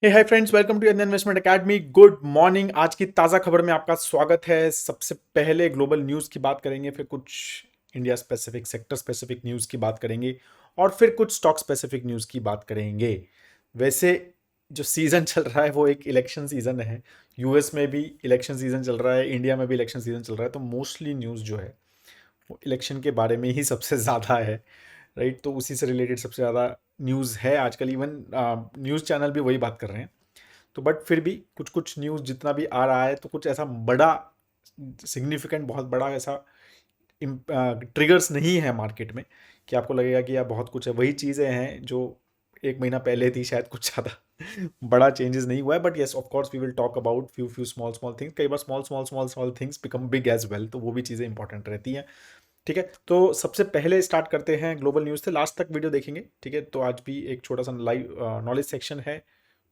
Hi friends, welcome to investment academy. Good morning. आज की ताज़ा खबर में आपका स्वागत है। सबसे पहले ग्लोबल न्यूज़ की बात करेंगे, फिर कुछ India specific, sector specific news की बात करेंगे और फिर कुछ स्टॉक स्पेसिफिक न्यूज़ की बात करेंगे। वैसे जो सीज़न चल रहा है वो एक इलेक्शन सीज़न है। यूएस में भी इलेक्शन सीज़न चल रहा है, इंडिया में भी इलेक्शन सीज़न चल रहा है, तो मोस्टली न्यूज़ जो है वो इलेक्शन के बारे में ही सबसे ज़्यादा है। राइट, तो उसी से रिलेटेड सबसे ज़्यादा न्यूज़ है आजकल। इवन न्यूज़ चैनल भी वही बात कर रहे हैं। तो बट फिर भी कुछ कुछ न्यूज़ जितना भी आ रहा है तो कुछ ऐसा बड़ा सिग्निफिकेंट, बहुत बड़ा ऐसा ट्रिगर्स नहीं है मार्केट में कि आपको लगेगा कि यार बहुत कुछ है। वही चीज़ें हैं जो एक महीना पहले थी, शायद कुछ ज़्यादा बड़ा चेंजेस नहीं हुआ है। But yes, of course we will talk about few few small small things. कई बार small small small small things become big as well, तो वो भी चीज़ें इंपॉर्टेंट रहती हैं। ठीक है, तो सबसे पहले स्टार्ट करते हैं ग्लोबल न्यूज़ से। लास्ट तक वीडियो देखेंगे, ठीक है। तो आज भी एक छोटा सा लाइव नॉलेज सेक्शन है,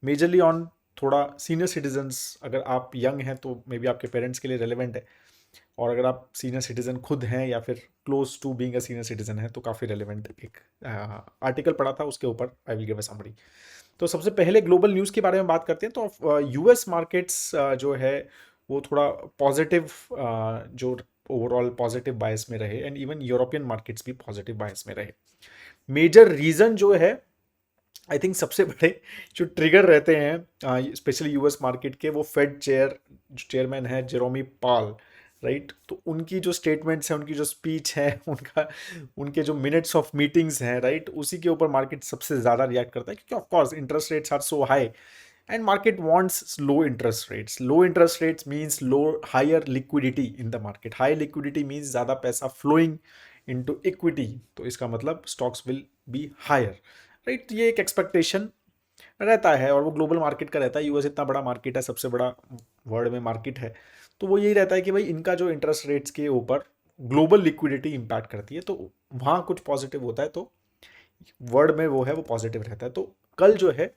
मेजरली ऑन थोड़ा सीनियर सिटीजन्स। अगर आप यंग हैं तो मे बी आपके पेरेंट्स के लिए रेलिवेंट है, और अगर आप सीनियर सिटीजन खुद हैं या फिर close to being a senior citizen है तो काफ़ी रेलिवेंट एक आर्टिकल पढ़ा था, उसके ऊपर I will give a summary. तो सबसे पहले ग्लोबल न्यूज़ के बारे में बात करते हैं। तो यूएस मार्केट्स जो है वो थोड़ा पॉजिटिव, जो ओवरऑल पॉजिटिव बायस में रहे, एंड इवन यूरोपियन मार्केट्स भी पॉजिटिव बायस में रहे। मेजर रीज़न जो है, आई थिंक सबसे बड़े जो ट्रिगर रहते हैं स्पेशली यूएस मार्केट के, वो फेड चेयरमैन है जेरोमी पाल। राइट, तो उनकी जो स्टेटमेंट्स हैं, उनकी जो स्पीच है, उनके जो मिनट्स ऑफ मीटिंग्स हैं, राइट, उसी के ऊपर मार्केट सबसे ज़्यादा रिएक्ट करता है, क्योंकि of course interest rates are so high and market wants low interest rates. Low interest rates means low higher liquidity in the market. High liquidity means ज़्यादा पैसा फ्लोइंग इनटू इक्विटी, तो इसका मतलब stocks will be higher. Right, ये एक expectation रहता है, और वो ग्लोबल मार्केट का रहता है। यूएस इतना बड़ा मार्केट है, सबसे बड़ा वर्ल्ड में मार्केट है, तो वो यही रहता है कि भाई इनका जो इंटरेस्ट रेट्स के ऊपर ग्लोबल लिक्विडिटी इंपैक्ट करती है, तो वहाँ कुछ पॉजिटिव होता है, तो वर्ल्ड में वो है, वो पॉजिटिव रहता है। तो कल जो है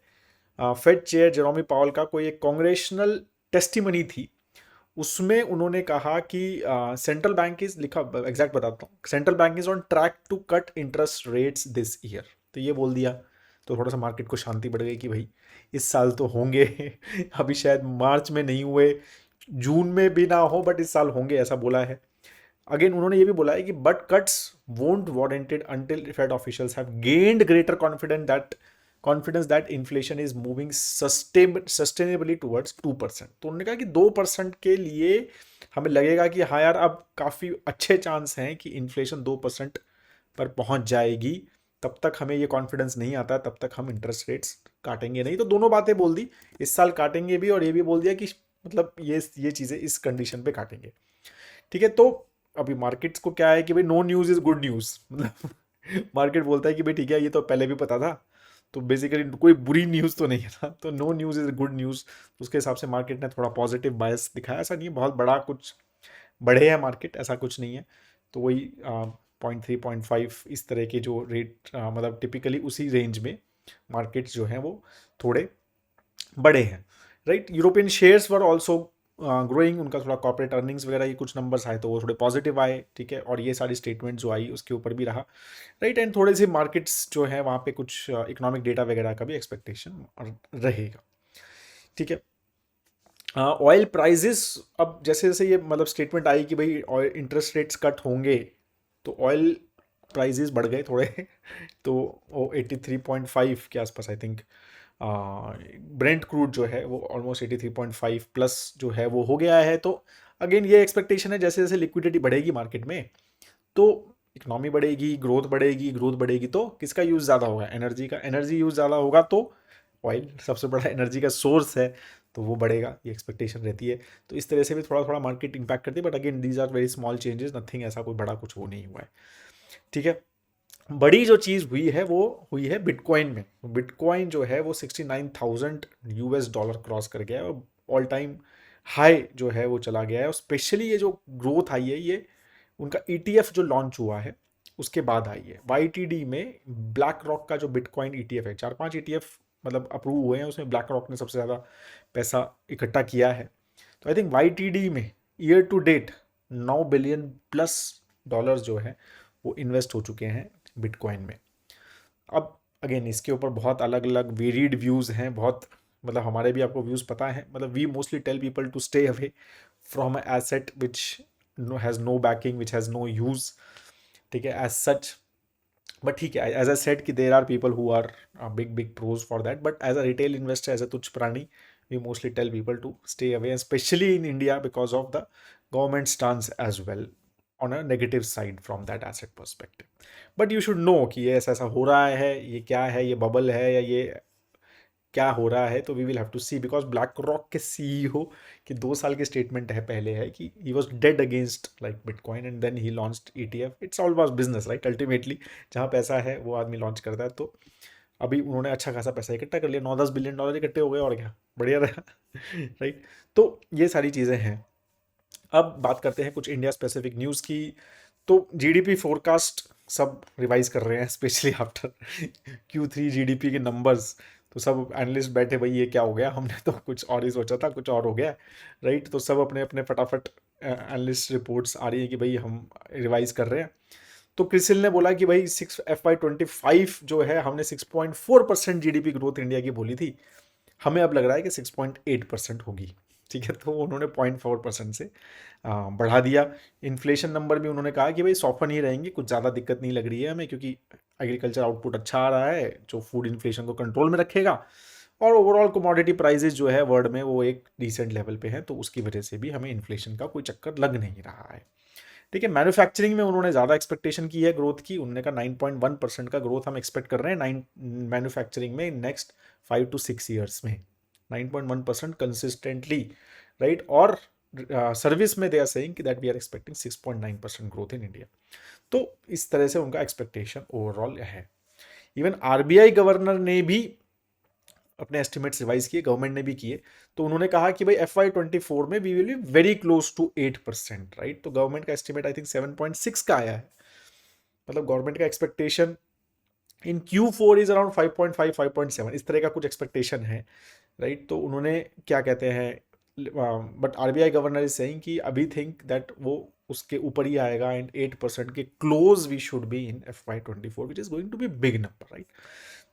फेड चेयर जेरोमी पावल का कोई एक कांग्रेशनल टेस्टिमनी थी, उसमें उन्होंने कहा कि सेंट्रल बैंक इज, लिखा एग्जैक्ट बताता हूँ, central bank is on track to cut interest rates this year. तो ये बोल दिया तो थोड़ा सा मार्केट को शांति बढ़ गई कि भाई इस साल तो होंगे अभी शायद मार्च में नहीं हुए, जून में भी ना हो, बट इस साल होंगे, ऐसा बोला है। अगेन उन्होंने ये भी बोला है कि but cuts won't warranted until Fed officials have gained greater confidence that inflation is moving sustainably towards 2%। तो उन्होंने कहा कि 2% के लिए हमें लगेगा कि हाँ यार, अब काफ़ी अच्छे चांस हैं कि इन्फ्लेशन 2% पर पहुंच जाएगी। तब तक हमें ये कॉन्फिडेंस नहीं आता, तब तक हम इंटरेस्ट रेट्स काटेंगे नहीं। तो दोनों बातें बोल दी, इस साल काटेंगे भी, और ये भी बोल दिया कि मतलब ये चीज़ें इस कंडीशन पे काटेंगे। ठीक है, तो अभी मार्केट्स को क्या है कि भाई no news is good news, मतलब मार्केट बोलता है कि भाई ठीक है, ये तो पहले भी पता था, तो बेसिकली कोई बुरी न्यूज़ तो नहीं है ना, तो no news is good news. उसके हिसाब से मार्केट ने थोड़ा पॉजिटिव बायस दिखाया। ऐसा नहीं है बहुत बड़ा कुछ बढ़े है मार्केट, ऐसा कुछ नहीं है। तो वही 0.3 0.5 इस तरह के जो रेट, मतलब टिपिकली उसी रेंज में मार्केट्स जो हैं वो थोड़े बड़े हैं। Right, European shares were also growing, उनका थोड़ा कॉर्पोरेट अर्निंग्स वगैरह ये कुछ नंबर्स आए तो वो थोड़े पॉजिटिव आए। ठीक है, और ये सारी स्टेटमेंट जो आई उसके ऊपर भी रहा। राइट, एंड थोड़े से मार्केट्स जो है वहाँ पे कुछ इकोनॉमिक डेटा वगैरह का भी एक्सपेक्टेशन रहेगा। ठीक है, ऑयल प्राइजेस, अब जैसे जैसे ये मतलब स्टेटमेंट आई कि भाई ऑयल इंटरेस्ट रेट्स कट होंगे, तो ऑयल प्राइजेस बढ़ गए थोड़े तो वो 83.5 के आसपास, आई थिंक ब्रेंट क्रूड जो है वो ऑलमोस्ट 83.5 प्लस जो है वो हो गया है। तो अगेन ये एक्सपेक्टेशन है, जैसे जैसे लिक्विडिटी बढ़ेगी मार्केट में तो इकोनॉमी बढ़ेगी, ग्रोथ बढ़ेगी, तो किसका यूज़ ज़्यादा होगा? एनर्जी का। एनर्जी यूज़ ज़्यादा होगा तो ऑयल सबसे बड़ा एनर्जी का सोर्स है, तो वो बढ़ेगा, ये एक्सपेक्टेशन रहती है। तो इस तरह से भी थोड़ा थोड़ा मार्केट इंपैक्ट करती है, but again these are very small changes, nothing ऐसा कोई बड़ा कुछ वो नहीं हुआ है। ठीक है, बड़ी जो चीज़ हुई है वो हुई है बिटकॉइन में। बिटकॉइन जो है वो 69,000 यूएस डॉलर क्रॉस कर गया है, और ऑल टाइम हाई जो है वो चला गया है। और स्पेशली ये जो ग्रोथ आई है, ये उनका ईटीएफ जो लॉन्च हुआ है उसके बाद आई है। वाईटीडी में ब्लैक रॉक का जो बिटकॉइन ईटीएफ है, 4-5 ईटीएफ मतलब अप्रूव हुए हैं, उसमें ब्लैक रॉक ने सबसे ज़्यादा पैसा इकट्ठा किया है। तो आई थिंक वाईटीडी में year to date 9 billion plus dollars जो है वो इन्वेस्ट हो चुके हैं बिटकॉइन में। अब अगेन इसके ऊपर बहुत अलग अलग वेरिड व्यूज़ हैं, बहुत मतलब हमारे भी आपको व्यूज़ पता है, मतलब we mostly tell people to stay away from asset which has no backing, which has no use, ठीक है, एज सच। बट ठीक है, एज आई सेड कि there are people who are big big pros for that, but as a retail investor, as a तुच्छ प्राणी, we mostly tell people to stay away, specially in India because of the government stance as well on a negative side from that asset perspective. But you should know कि ये ऐसा ऐसा हो रहा है, ये क्या है, ये बबल है या ये क्या हो रहा है। तो we will have to see, because BlackRock के सीईओ की 2 साल की स्टेटमेंट है पहले है कि he was dead against like bitcoin and then he launched ETF. It's all about business right, ultimately जहाँ पैसा है वो आदमी लॉन्च करता है। तो अभी उन्होंने अच्छा खासा पैसा इकट्ठा कर लिया, 9-10 बिलियन डॉलर इकट्ठे हो गए, और क्या बढ़िया रहा राइट। तो ये सारी चीज़ें हैं। अब बात करते हैं कुछ इंडिया स्पेसिफिक न्यूज़ की। तो जीडीपी फोरकास्ट सब रिवाइज कर रहे हैं, स्पेशली आफ्टर Q3 जीडीपी के नंबर्स। तो सब एनालिस्ट बैठे, भाई ये क्या हो गया, हमने तो कुछ और ही सोचा था, कुछ और हो गया राइट। तो सब अपने अपने फटाफट एनालिस्ट रिपोर्ट्स आ रही है कि भाई हम रिवाइज कर रहे हैं। तो क्रिसिल ने बोला कि भाई FY25 जो है, हमने 6.4% जीडीपी ग्रोथ इंडिया की बोली थी, हमें अब लग रहा है कि 6.8% होगी, ठीक है। तो उन्होंने 0.4% से बढ़ा दिया। इन्फ्लेशन नंबर भी उन्होंने कहा कि भाई सॉफ्टन ही रहेंगे, कुछ ज़्यादा दिक्कत नहीं लग रही है हमें, क्योंकि एग्रीकल्चर आउटपुट अच्छा आ रहा है जो फूड इन्फ्लेशन को कंट्रोल में रखेगा, और ओवरऑल कमोडिटी प्राइसेस जो है वर्ल्ड में वो एक डिसेंट लेवल पे हैं, तो उसकी वजह से भी हमें इन्फ्लेशन का कोई चक्कर लग नहीं रहा है, ठीक है। मैन्युफैक्चरिंग में उन्होंने ज़्यादा एक्सपेक्टेशन की है ग्रोथ की, उन्होंने कहा 9.1% का ग्रोथ हम एक्सपेक्ट कर रहे हैं मैन्युफैक्चरिंग में नेक्स्ट 5 to 6 ईयर्स में, 9.1% कंसिस्टेंटली राइट। और सर्विस में दे आर सेइंग कि that we are expecting 6.9% growth in India. तो इस तरह से उनका एक्सपेक्टेशन ओवरऑल है। इवन आरबीआई गवर्नर ने भी अपने एस्टिमेट्स रिवाइज किए, गवर्नमेंट ने भी किए। तो उन्होंने कहा कि भाई FY24 में we will be very close to 8% right. तो गवर्नमेंट का एस्टिमेट आई थिंक 7.6 का आया है, मतलब गवर्नमेंट का expectation in Q4 is around 5.5 5.7 इस तरह का कुछ एक्सपेक्टेशन है राइट। तो उन्होंने क्या कहते हैं, but RBI governor is saying कि अभी थिंक दैट वो उसके ऊपर ही आएगा, एंड 8% के close we should be in FY24 which is going to be big number right.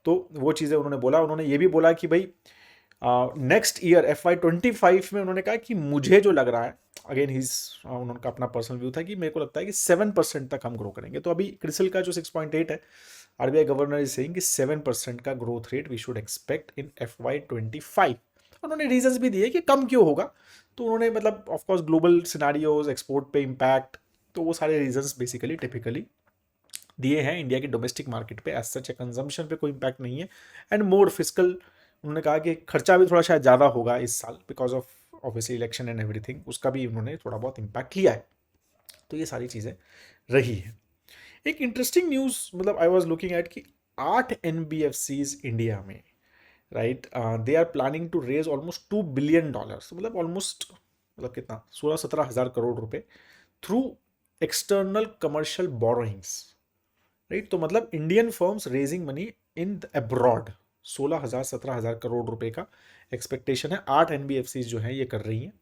तो वो चीज़ें उन्होंने बोला। उन्होंने ये भी बोला कि भाई नेक्स्ट ईयर FY25 में उन्होंने कहा कि मुझे जो लग रहा है, अगेन उनका अपना पर्सनल व्यू था कि मेरे को लगता है कि 7% तक हम ग्रो करेंगे। तो अभी क्रिसिल का जो 6.8 है, आरबीआई गवर्नर इज सेइंग कि 7% का growth rate we should expect in FY25। उन्होंने रीजंस भी दिए कि कम क्यों होगा। तो उन्होंने मतलब ऑफकोर्स ग्लोबल सिनारियोज, एक्सपोर्ट पे इम्पैक्ट, तो वो सारे रीजंस बेसिकली टिपिकली दिए हैं। इंडिया की डोमेस्टिक मार्केट पे एज सच कंजम्पशन पे कोई इम्पैक्ट नहीं है, एंड मोर फिजिकल, उन्होंने कहा कि खर्चा भी थोड़ा शायद ज़्यादा होगा इस साल because of obviously election and everything, उसका भी उन्होंने थोड़ा बहुत इम्पैक्ट लिया है। तो ये सारी चीज़ें रही है। एक इंटरेस्टिंग न्यूज़, मतलब आई वॉज लुकिंग एट कि 8 NBFCs इंडिया में right, they are planning to raise almost $2 billion, मतलब ऑलमोस्ट, मतलब कितना, 16-17 हज़ार करोड़ रुपए through external commercial borrowings right. तो मतलब Indian firms raising money in abroad, 16,000-17,000 crore रुपए का एक्सपेक्टेशन है। 8 NBFCs जो हैं ये कर रही हैं,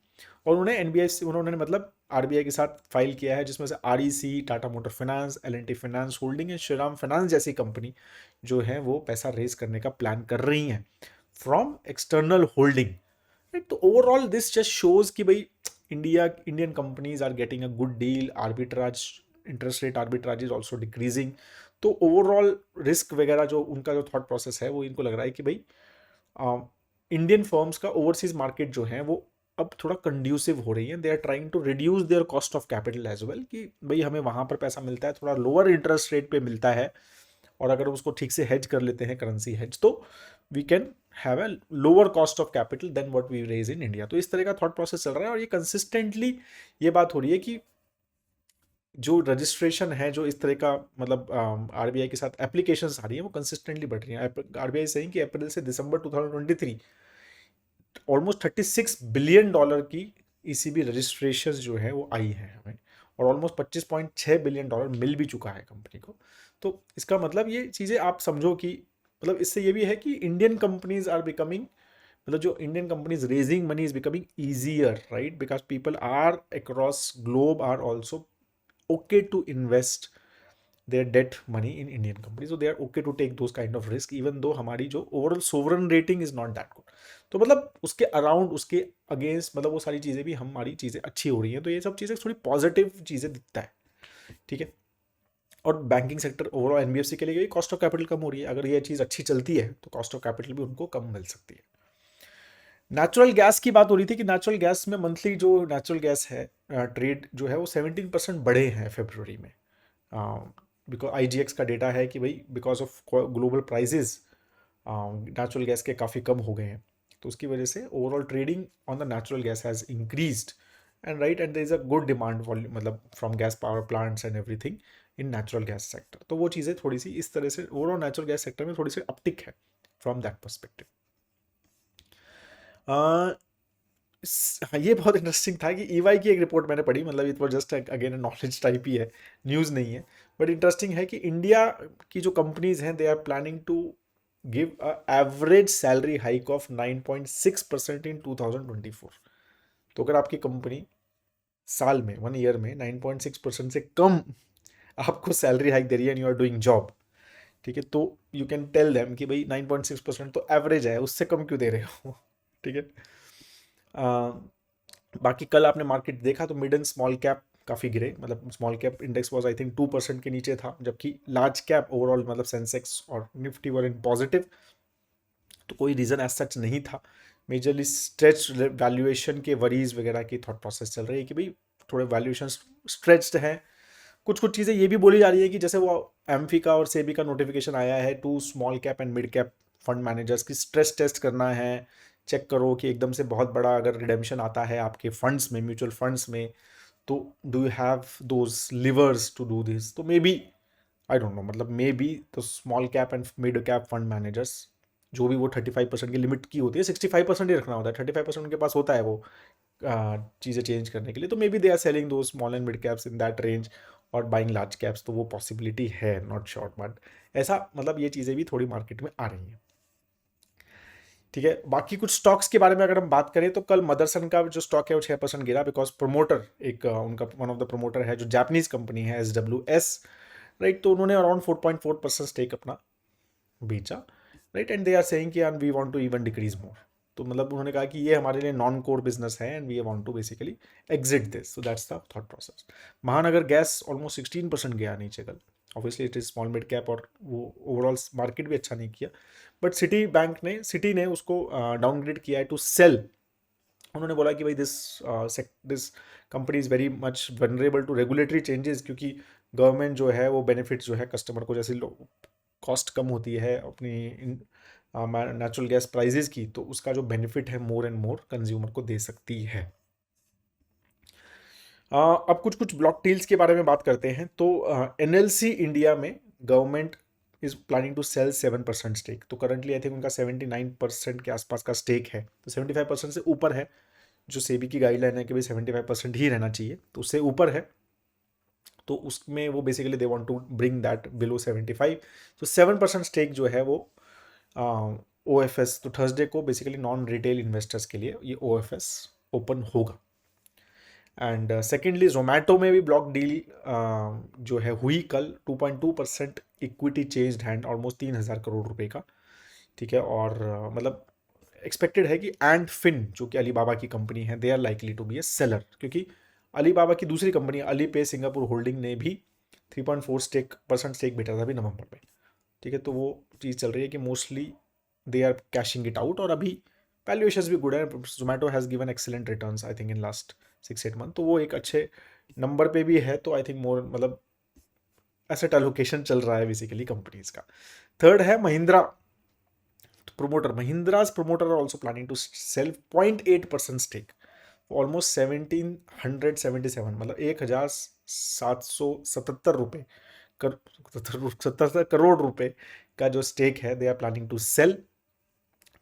और उन्हें एनबीएफसी उन्होंने मतलब आरबीआई के साथ फाइल किया है, जिसमें से REC, Tata motor finance, L&T finance holding and Shriram finance जैसी कंपनी जो है वो पैसा रेज करने का प्लान कर रही हैं फ्रॉम एक्सटर्नल होल्डिंग राइट। तो ओवरऑल दिस जस्ट शोज कि भाई Indian companies are getting a good deal, arbitrage, interest rate arbitrage is also decreasing. तो ओवरऑल रिस्क वगैरह जो उनका जो थॉट प्रोसेस है, वो इनको लग रहा है कि भाई इंडियन फर्म्स का ओवरसीज मार्केट जो है वो अब थोड़ा कंड्यूसिव हो रही है। They are trying to reduce their cost of capital as well, कि भाई हमें वहाँ पर पैसा मिलता है, थोड़ा लोअर इंटरेस्ट रेट पे मिलता है, और अगर उसको ठीक से हेज कर लेते हैं, करेंसी हेज, तो we can have a lower cost of capital than what we raise in India. तो इस तरह का थॉट प्रोसेस चल रहा है, और ये कंसिस्टेंटली ये बात हो रही है कि जो रजिस्ट्रेशन है, जो इस तरह का मतलब आरबीआई के साथ एप्लीकेशंस आ रही हैं, वो कंसिस्टेंटली बढ़ रही हैं। आरबीआई सेइंग कि अप्रैल से दिसंबर 2023 ऑलमोस्ट $36 बिलियन की ईसीबी रजिस्ट्रेशन जो है वो आई है हमें, और ऑलमोस्ट $25.6 बिलियन मिल भी चुका है कंपनी को। तो इसका मतलब ये चीज़ें आप समझो कि मतलब इससे ये भी है कि इंडियन कंपनीज आर बिकमिंग, मतलब जो Indian companies raising money is becoming easier right, because people are across globe are also okay to invest their debt money in Indian companies. So they are okay to take those kind of risk even though हमारी जो overall sovereign rating is not that good. तो मतलब उसके around उसके against मतलब वो सारी चीज़ें भी हमारी चीज़ें अच्छी हो रही हैं, तो ये सब चीज़ें थोड़ी पॉजिटिव चीज़ें दिखता है, ठीक है। और बैंकिंग सेक्टर ओवरऑल एनबीएफसी के लिए कॉस्ट ऑफ कैपिटल कम हो रही है, अगर ये चीज़ अच्छी चलती है तो कॉस्ट ऑफ कैपिटल भी उनको कम मिल सकती है। नेचुरल गैस की बात हो रही थी कि नेचुरल गैस में मंथली जो नेचुरल गैस है ट्रेड जो है वो 17% बढ़े हैं फरवरी में। बिकॉज आईजीएक्स का डेटा है कि भाई because of global prices natural gas के काफ़ी कम हो गए हैं, तो उसकी वजह से overall trading on the natural gas has increased and right and there is a good demand volume मतलब from gas power plants and everything in natural gas sector. तो वो चीज़ें थोड़ी सी इस तरह से ओवरऑल नेचुरल गैस सेक्टर में थोड़ी सी अपटिक है फ्रॉम दैट परस्पेक्टिव। हाँ, ये बहुत इंटरेस्टिंग था कि ईवाई की एक रिपोर्ट मैंने पढ़ी, मतलब it was just again knowledge type ही है, न्यूज़ नहीं है, बट इंटरेस्टिंग है कि इंडिया की जो कंपनीज हैं they are planning to give a average salary hike of 9.6% in 2024। तो अगर आपकी कंपनी साल में 1 ईयर में 9.6% से कम आपको सैलरी हाइक दे रही है and you are doing job, ठीक है, तो यू कैन टेल देम कि भाई 9.6% तो एवरेज है, उससे कम क्यों दे रहे हो ठीक है। बाकी कल आपने मार्केट देखा तो मिड एंड स्मॉल कैप काफ़ी गिरे, मतलब small cap index was I think 2% के नीचे था, जबकि लार्ज कैप ओवरऑल मतलब सेंसेक्स और निफ्टी वर इन पॉजिटिव। तो कोई रीज़न एज सच नहीं था, मेजरली स्ट्रेच वैल्यूएशन के वरीज वगैरह की थॉट प्रोसेस चल रही है कि भाई थोड़े वैल्यूएशन स्ट्रेच्ड हैं। कुछ कुछ चीज़ें ये भी बोली जा रही है कि जैसे वो एम्फी का और सेबी का नोटिफिकेशन आया है to small cap and mid cap fund managers की स्ट्रेस टेस्ट करना है, चेक करो कि एकदम से बहुत बड़ा अगर रिडेम्पशन आता है आपके फंड्स में, म्यूचुअल फंड्स में, तो do you have those levers to do this. तो maybe I don't know, मतलब मे बी तो small cap and mid cap fund managers जो भी वो 35% की लिमिट की होती है, 65% ही रखना होता है, 35% उनके पास होता है वो चीज़ें चेंज करने के लिए, तो maybe they are selling those small and mid caps in that range और बाइंग लार्ज कैप्स, तो वो पॉसिबिलिटी है, नॉट श्योर, बट ऐसा मतलब ये चीज़ें भी थोड़ी मार्केट में आ रही हैं, ठीक है। बाकी कुछ स्टॉक्स के बारे में अगर हम बात करें तो कल मदरसन का जो स्टॉक है वो 6% गिरा, बिकॉज प्रोमोटर एक उनका वन ऑफ द प्रोमोटर है जो जापानीज कंपनी है SWS, राइट, तो उन्होंने अराउंड 4.4% स्टेक अपना बेचा, right, and they are saying कि and we want to even decrease more. तो मतलब उन्होंने कहा कि ये हमारे लिए नॉन कोर बिजनेस है and we want to basically exit this, so that's the thought process. Mahanagar gas almost 16% गया नीचे कल, obviously it is small mid cap और वो ओवरऑल मार्केट भी अच्छा नहीं किया, बट सिटी ने उसको डाउनग्रेड किया है टू सेल। उन्होंने बोला कि भाई this company is very much vulnerable to regulatory changes, क्योंकि गवर्नमेंट जो है वो बेनिफिट जो है कस्टमर को, जैसे कॉस्ट कम होती है अपनी नेचुरल गैस प्राइजेस की, तो उसका जो बेनिफिट है मोर एंड मोर कंज्यूमर को दे सकती है। अब कुछ कुछ ब्लॉक डील्स के बारे में बात करते हैं। तो एनएलसी इंडिया में government is planning to sell 7% stake, तो करंटली आई थिंक उनका 79% के आसपास का स्टेक है, तो 75% से ऊपर है, जो सेबी की गाइडलाइन है कि भाई 75% ही रहना चाहिए, तो उससे ऊपर है, तो उसमें वो basically they want to bring that below 75, तो 7% स्टेक जो है वो OFS, तो थर्सडे को बेसिकली नॉन रिटेल इन्वेस्टर्स के लिए ये OFS ओपन होगा। एंड सेकेंडली जोमेटो में भी ब्लॉक डील जो है हुई कल, 2.2% equity changed hand, almost 3,000 crore रुपए का, ठीक है, और मतलब एक्सपेक्टेड है कि एंड फिन जो कि अलीबाबा की कंपनी है they are likely to be a seller, क्योंकि अलीबाबा की दूसरी कंपनी अली पे सिंगापुर होल्डिंग ने भी 3.4% स्टेक बेचा था अभी नवंबर में, ठीक है, तो वो चीज़ चल रही है कि mostly they are cashing it out, और अभी वैल्यूएशंस भी गुड है, Zomato has given excellent returns I think in last 6-8 month, तो वो एक अच्छे नंबर पे भी है, तो आई थिंक मोर मतलब एसेट एलोकेशन चल रहा है बेसिकली कंपनीज का। थर्ड है Mahindra promoter. Mahindra's promoter are also planning to sell 0.8% stake for almost 1777, मतलब 1777 रुपए 77 करोड़ रुपए का जो स्टेक है they are planning to sell.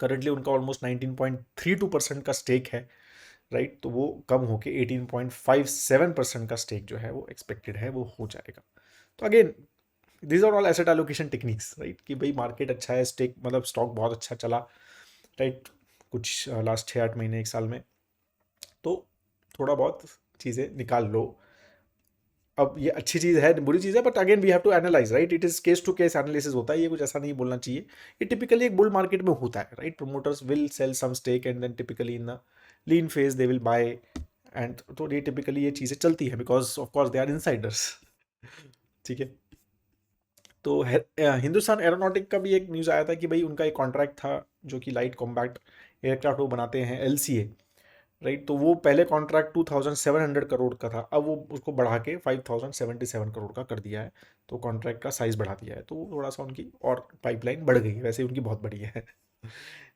Currently उनका ऑलमोस्ट 19.32% का स्टेक है, राइट, तो वो कम होके 18.57% का स्टेक जो है वो एक्सपेक्टेड है वो हो जाएगा। तो again these are all asset allocation techniques, right, कि भाई मार्केट अच्छा है, स्टेक मतलब स्टॉक बहुत अच्छा चला, राइट, कुछ लास्ट 6-8 महीने 1 साल में, तो थोड़ा बहुत चीज़ें निकाल लो। अब ये अच्छी चीज़ है, बुरी चीज़ है, but again we have to analyze, right? It is case to case analysis होता है, ये कुछ ऐसा नहीं बोलना चाहिए। ये टिपिकली एक बुल मार्केट में होता है, right? Promoters will sell some stake and then typically in the lean phase they will buy, and तो ये टिपिकली ये चीज़ें चलती है because of course they are insiders. ठीक है। तो हिंदुस्तान एरोनॉटिक का भी एक न्यूज़ आया था कि भाई उनका एक कॉन्ट्रैक्ट था जो कि लाइट कॉम्बैट एयरक्राफ्ट वो बनाते हैं, LCA, राइट? तो वो पहले कॉन्ट्रैक्ट 2700 करोड़ का था, अब वो उसको बढ़ा के 5077 करोड़ का कर दिया है। तो कॉन्ट्रैक्ट का साइज बढ़ा दिया है, तो थोड़ा सा उनकी और पाइपलाइन बढ़ गई है, वैसे उनकी बहुत बड़ी है।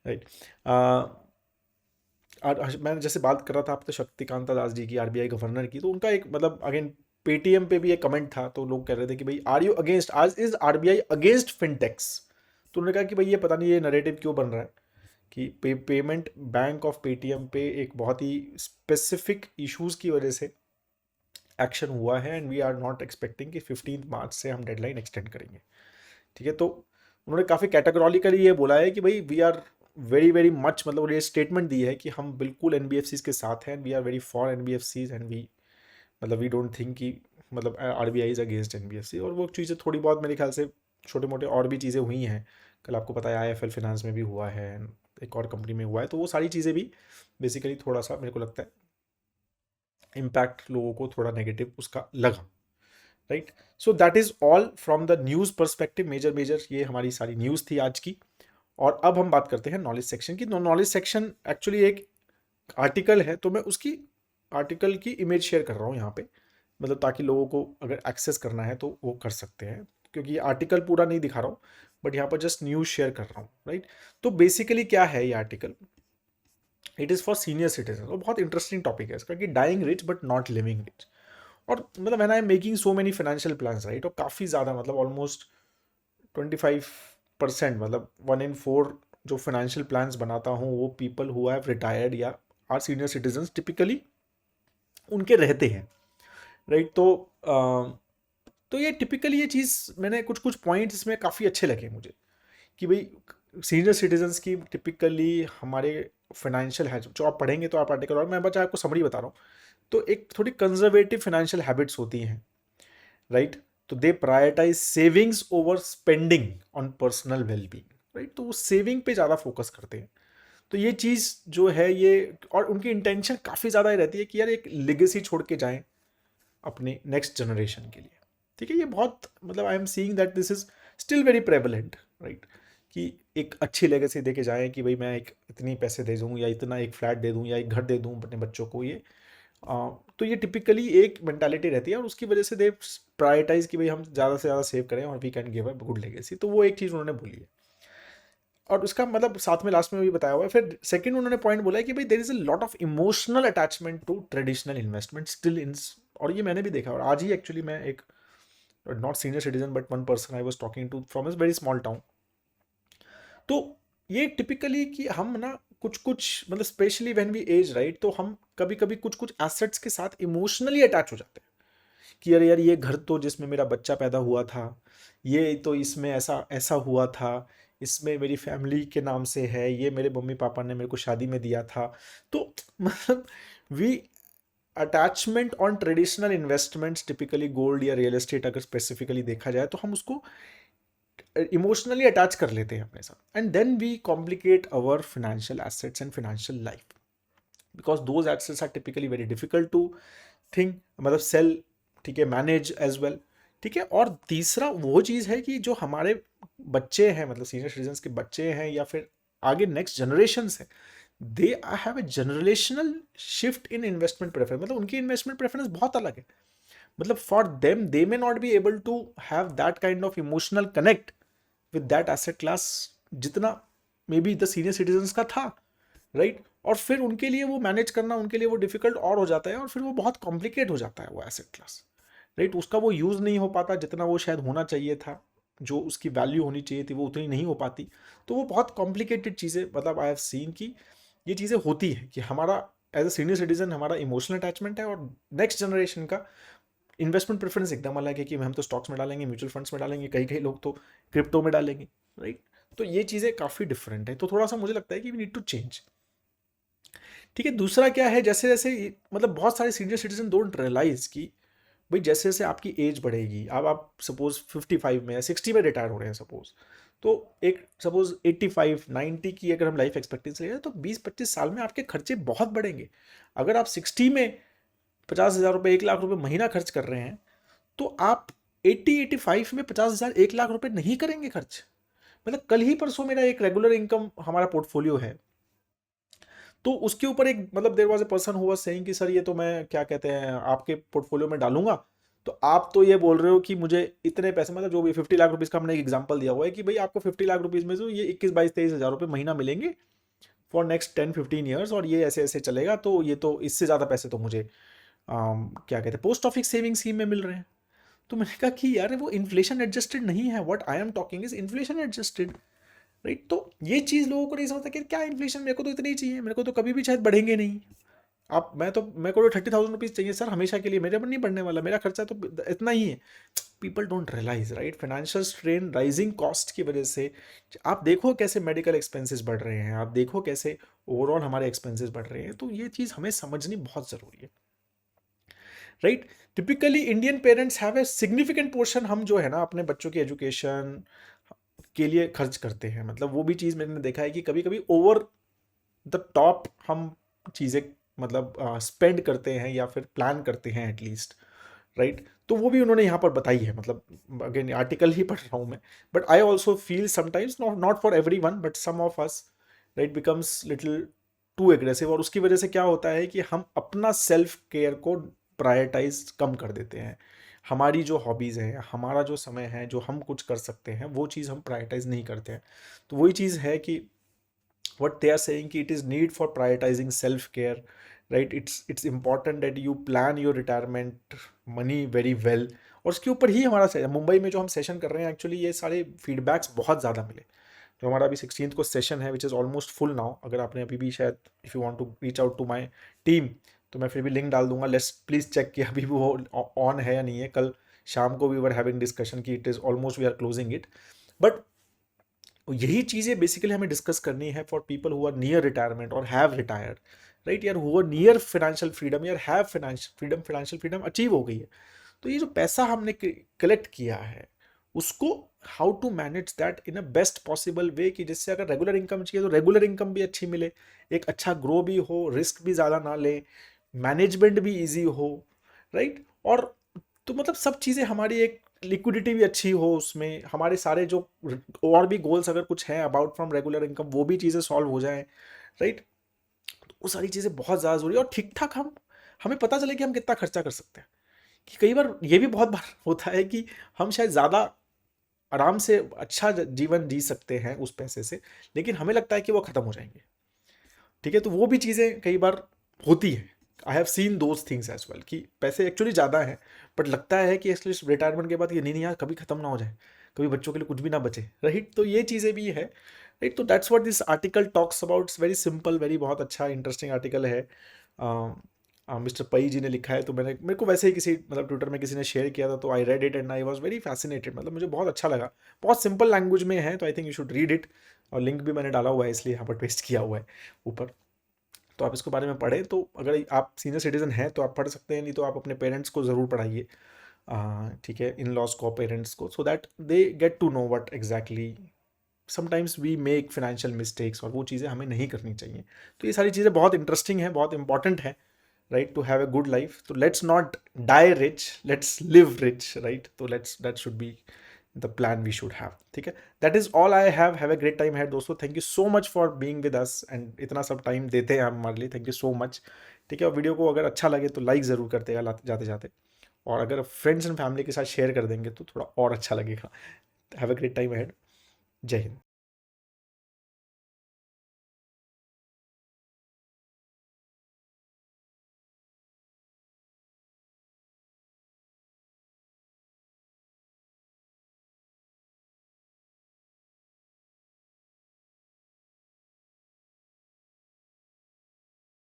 राइट। मैं जैसे बात कर रहा था आप तो शक्तिकांता दास जी की, RBI गवर्नर की, तो उनका एक मतलब अगेन पेटीएम पे भी एक कमेंट था, तो लोग कह रहे थे कि भाई आर यू अगेंस्ट, आज इज RBI अगेंस्ट फिनटेक्स? तो उन्होंने कहा कि भाई ये पता नहीं ये नरेटिव क्यों बन रहा है कि पेमेंट बैंक ऑफ पेटीएम पे एक बहुत ही स्पेसिफिक इश्यूज की वजह से एक्शन हुआ है, and we are not expecting कि 15 मार्च से हम डेडलाइन एक्सटेंड करेंगे। ठीक है। तो उन्होंने काफ़ी कैटेगोरिकली ये बोला है कि भाई we are very very much, मतलब ये स्टेटमेंट दी है कि हम बिल्कुल NBFCs के साथ हैं, we are very for NBFCs and we मतलब वी डोंट थिंक कि मतलब RBI इज अगेंस्ट NBFC। और वो चीज़ें थोड़ी बहुत मेरे ख्याल से छोटे मोटे और भी चीज़ें हुई हैं, कल आपको पता है IIFL फाइनेंस में भी हुआ है, एक और कंपनी में हुआ है, तो वो सारी चीज़ें भी बेसिकली थोड़ा सा मेरे को लगता है इम्पैक्ट लोगों को थोड़ा नेगेटिव उसका लगा, right? So that is all from the news perspective, major major ये हमारी सारी न्यूज़ थी आज की। और अब हम बात करते हैं नॉलेज सेक्शन की। नॉलेज सेक्शन एक्चुअली एक आर्टिकल है, तो मैं उसकी आर्टिकल की इमेज शेयर कर रहा हूँ यहाँ पे, मतलब ताकि लोगों को अगर एक्सेस करना है तो वो कर सकते हैं, क्योंकि ये आर्टिकल पूरा नहीं दिखा रहा हूँ, बट यहाँ पर जस्ट न्यूज़ शेयर कर रहा हूँ, राइट? तो बेसिकली क्या है ये article, it is for senior citizen. और बहुत इंटरेस्टिंग टॉपिक है इसका कि dying rich but not living rich. और मतलब man I am making so many financial plans, right? और काफ़ी ज़्यादा मतलब ऑलमोस्ट 25%, मतलब 1 in 4 जो फाइनेंशियल प्लान्स बनाता हूँ वो पीपल हु हैव रिटायर्ड या आर सीनियर सिटीजन्स टिपिकली उनके रहते हैं, राइट? तो ये टिपिकली ये चीज़ मैंने कुछ कुछ पॉइंट्स इसमें काफ़ी अच्छे लगे मुझे कि भाई सीनियर सिटीजन्स की टिपिकली हमारे फाइनेंशियल है, जो आप पढ़ेंगे तो आप आर्टिकल, और मैं बच्चा आपको समरी बता रहा हूँ, तो एक थोड़ी कंजर्वेटिव फाइनेंशियल हैबिट्स होती हैं, राइट? तो they prioritise savings over spending on personal wellbeing, right? तो वो सेविंग पे ज़्यादा फोकस करते हैं। तो ये चीज़ जो है ये, और उनकी इंटेंशन काफ़ी ज़्यादा रहती है कि यार एक लेगेसी छोड़ के जाएं अपने नेक्स्ट जनरेशन के लिए। ठीक है। ये बहुत मतलब I am seeing that this is still very prevalent, right? कि एक अच्छी लेगेसी दे के जाएं कि भाई मैं एक इतनी पैसे दे दूँ या इतना एक फ्लैट दे दूँ या एक घर दे दूँ अपने बच्चों को, ये तो ये टिपिकली एक मेंटालिटी रहती है, और उसकी वजह से दे प्रायोरिटाइज कि भाई हम ज़्यादा से ज़्यादा सेव करें और we can give a good legacy. तो वो एक चीज़ उन्होंने बोली है, और उसका मतलब साथ में लास्ट में भी बताया हुआ है। फिर सेकंड उन्होंने पॉइंट बोला है कि भाई there is a lot of emotional attachment to traditional investment still in, और ये मैंने भी देखा। और आज ही एक्चुअली मैं एक not senior citizen but one person I was talking to from a very small town, तो ये टिपिकली कि हम ना कुछ कुछ मतलब specially when we age, right, तो हम कभी कभी कुछ कुछ एसेट्स के साथ इमोशनली अटैच हो जाते हैं कि अरे यार ये घर तो जिसमें मेरा बच्चा पैदा हुआ था, ये तो इसमें ऐसा ऐसा हुआ था, इसमें मेरी फैमिली के नाम से है, ये मेरे मम्मी पापा ने मेरे को शादी में दिया था। तो मतलब we attachment on traditional investments, typically gold या रियल एस्टेट अगर स्पेसिफिकली देखा जाए, तो हम उसको इमोशनली अटैच कर लेते हैं अपने साथ, and then we complicate our financial assets and financial life, because those assets are typically very difficult to think, मतलब सेल, ठीक है, मैनेज एज वेल। ठीक है। और तीसरा वो चीज़ है कि जो हमारे बच्चे हैं, मतलब सीनियर सिटीजन्स के बच्चे हैं या फिर आगे नेक्स्ट जनरेशन है, they have a generational shift in investment preference, मतलब उनकी इन्वेस्टमेंट प्रेफरेंस बहुत अलग है। मतलब for them they may not be able to have that kind of emotional connect with that asset class जितना maybe the senior citizens का था, right? और फिर उनके लिए वो मैनेज करना, उनके लिए वो डिफिकल्ट और हो जाता है, और फिर वो बहुत कॉम्प्लिकेट हो जाता है वो एसेट क्लास, राइट? उसका वो यूज़ नहीं हो पाता जितना वो शायद होना चाहिए था, जो उसकी वैल्यू होनी चाहिए थी वो उतनी नहीं हो पाती। तो वो बहुत कॉम्प्लिकेटेड चीज़ें, मतलब आई हैव सीन कि ये चीज़ें होती हैं कि हमारा एज अ सीनियर सिटीजन हमारा इमोशनल अटैचमेंट है, और नेक्स्ट जनरेशन का इन्वेस्टमेंट प्रेफरेंस एकदम अलग है कि हम तो स्टॉक्स में डालेंगे, म्यूचुअल फंड्स में डालेंगे, कई कई लोग तो क्रिप्टो में डालेंगे, राइट? तो ये चीज़ें काफ़ी डिफरेंट है, तो थोड़ा सा मुझे लगता है कि वी नीड टू चेंज। ठीक है। दूसरा क्या है, जैसे जैसे मतलब बहुत सारे सीनियर सिटीजन डोंट रियलाइज कि भाई जैसे जैसे आपकी एज बढ़ेगी, अब आप सपोज 55 में या 60 में रिटायर हो रहे हैं सपोज, तो एक सपोज 85 90 की अगर हम लाइफ एक्सपेक्टेंसी ले तो 20-25 साल में आपके खर्चे बहुत बढ़ेंगे। अगर आप 60 में 50,000 रुपये 1 लाख रुपये महीना खर्च कर रहे हैं, तो आप 85 में 50,000 1 लाख रुपये नहीं करेंगे खर्च। मतलब कल ही परसों मेरा एक रेगुलर इनकम हमारा पोर्टफोलियो है, तो उसके ऊपर एक मतलब there was a person who was saying कि सर ये तो मैं क्या कहते हैं आपके पोर्टफोलियो में डालूंगा, तो आप तो ये बोल रहे हो कि मुझे इतने पैसे, मतलब जो भी 50 लाख रुपीज़ का हमने एक एग्जांपल दिया हुआ है कि भाई आपको 50 लाख रुपीज़ में से ये 21-22-23 हज़ार रुपये महीना मिलेंगे फॉर नेक्स्ट 10-15 ईयर्स, और ये ऐसे ऐसे चलेगा, तो ये तो इससे ज़्यादा पैसे तो मुझे क्या कहते हैं पोस्ट ऑफिस सेविंग स्कीम में मिल रहे हैं। तो मैंने कहा कि यार वो इन्फ्लेशन एडजस्टेड नहीं है, what I am talking is inflation adjusted, right. तो ये चीज़ लोगों को नहीं समझता कि क्या इन्फ्लेशन, मेरे को तो इतनी ही चाहिए, मेरे को तो कभी भी शायद बढ़ेंगे नहीं। आप मैं तो मेरे को तो 30,000 रुपीज़ चाहिए सर हमेशा के लिए, मेरे पर नहीं बढ़ने वाला, मेरा खर्चा तो इतना ही है। People don't realize, right, financial strain, rising cost की वजह से आप देखो कैसे मेडिकल एक्सपेंसेस बढ़ रहे हैं, आप देखो कैसे ओवरऑल हमारे एक्सपेंसेस बढ़ रहे हैं, तो ये चीज़ हमें समझनी बहुत ज़रूरी है, right. Typically Indian parents have a significant portion, हम जो है ना अपने बच्चों की एजुकेशन के लिए खर्च करते हैं। मतलब वो भी चीज़ मैंने देखा है कि कभी कभी ओवर द टॉप हम चीज़ें मतलब स्पेंड करते हैं या फिर प्लान करते हैं एटलीस्ट, राइट। तो वो भी उन्होंने यहाँ पर बताई है, मतलब अगेन आर्टिकल ही पढ़ रहा हूँ मैं, but I also feel sometimes, not for every one but some of us, right, becomes little too aggressive, और उसकी वजह से क्या होता है कि हम अपना सेल्फ केयर को प्रायोरिटाइज कम कर देते हैं। हमारी जो हॉबीज़ हैं, हमारा जो समय है, जो हम कुछ कर सकते हैं, वो चीज़ हम प्रायोरिटाइज नहीं करते हैं। तो वही चीज़ है कि what they are saying कि it is need for prioritizing self care, right, it's important that you plan your retirement money very well। और उसके ऊपर ही हमारा मुंबई में जो हम सेशन कर रहे हैं, एक्चुअली ये सारे फीडबैक्स बहुत ज़्यादा मिले। जो हमारा अभी 16th को सेशन है which is almost full now, अगर आपने अभी भी शायद if you want to reach out to my team, तो मैं फिर भी लिंक डाल दूंगा, लेट्स प्लीज़ चेक कि अभी भी वो ऑन है या नहीं है। कल शाम को वी वर हैविंग डिस्कशन कि it is almost we are closing it, but यही चीज़ें बेसिकली हमें डिस्कस करनी है for people who are near retirement और हैव रिटायर्ड, राइट, यार who are near financial freedom, यार हैव फाइनेंशियल फ्रीडम अचीव हो गई है। तो ये जो पैसा हमने कलेक्ट किया है उसको how to manage that in a best possible way, कि जिससे अगर रेगुलर इनकम चाहिए तो रेगुलर इनकम भी अच्छी मिले, एक अच्छा ग्रो भी हो, रिस्क भी ज़्यादा ना ले, मैनेजमेंट भी ईजी हो, राइट। और तो मतलब सब चीज़ें हमारी, एक लिक्विडिटी भी अच्छी हो उसमें, हमारे सारे जो और भी गोल्स अगर कुछ हैं अबाउट फ्रॉम रेगुलर इनकम वो भी चीज़ें सॉल्व हो जाएं, राइट। तो वो सारी चीज़ें बहुत ज़्यादा ज़रूरी है, और ठीक ठाक हमें पता चले कि हम कितना खर्चा कर सकते हैं। कि कई बार ये भी बहुत बार होता है कि हम शायद ज़्यादा आराम से अच्छा जीवन जी सकते हैं उस पैसे से, लेकिन हमें लगता है कि वो ख़त्म हो जाएंगे, ठीक है। तो वो भी चीज़ें कई बार होती हैं, I have seen those things as well, कि पैसे एक्चुअली ज़्यादा हैं बट लगता है कि एटलीस्ट रिटायरमेंट के बाद ये नहीं नहीं यार कभी ख़त्म ना हो जाए, कभी बच्चों के लिए कुछ भी ना बचे, राइट। तो ये चीज़ें भी है, राइट। तो that's what this article talks about, very simple, very बहुत अच्छा इंटरेस्टिंग आर्टिकल है। मिस्टर पई जी ने लिखा है, तो मेरे को वैसे ही किसी मतलब ट्विटर में किसी ने शेयर किया था, तो I read it and I was very fascinated, मतलब मुझे बहुत अच्छा लगा। बहुत सिंपल लैंग्वेज में है, तो I think you should read it, और लिंक भी मैंने डाला हुआ है इसलिए यहाँ पर पेस्ट किया हुआ है ऊपर, तो आप इसके बारे में पढ़ें। तो अगर आप सीनियर सिटीज़न हैं तो आप पढ़ सकते हैं, नहीं तो आप अपने पेरेंट्स को ज़रूर पढ़ाइए, ठीक है, इन लॉज को, पेरेंट्स को, so that they get to know what exactly sometimes we make financial mistakes, और वो चीज़ें हमें नहीं करनी चाहिए। तो ये सारी चीज़ें बहुत इंटरेस्टिंग हैं, बहुत इंपॉर्टेंट है, right, to have a good life. तो let's not die rich, let's live rich, right. तो that should be the plan we should have, ठीक है। That is all I have a great time है दोस्तों, thank you so much for being with us, and इतना सब time देते हैं हमारे लिए, थैंक यू सो मच, ठीक है। और वीडियो को अगर अच्छा लगे तो लाइक ज़रूर करते हैं जाते जाते, और अगर फ्रेंड्स एंड फैमिली के साथ शेयर कर देंगे तो थोड़ा और अच्छा लगेगा। Have a great time ahead, जय हिंद।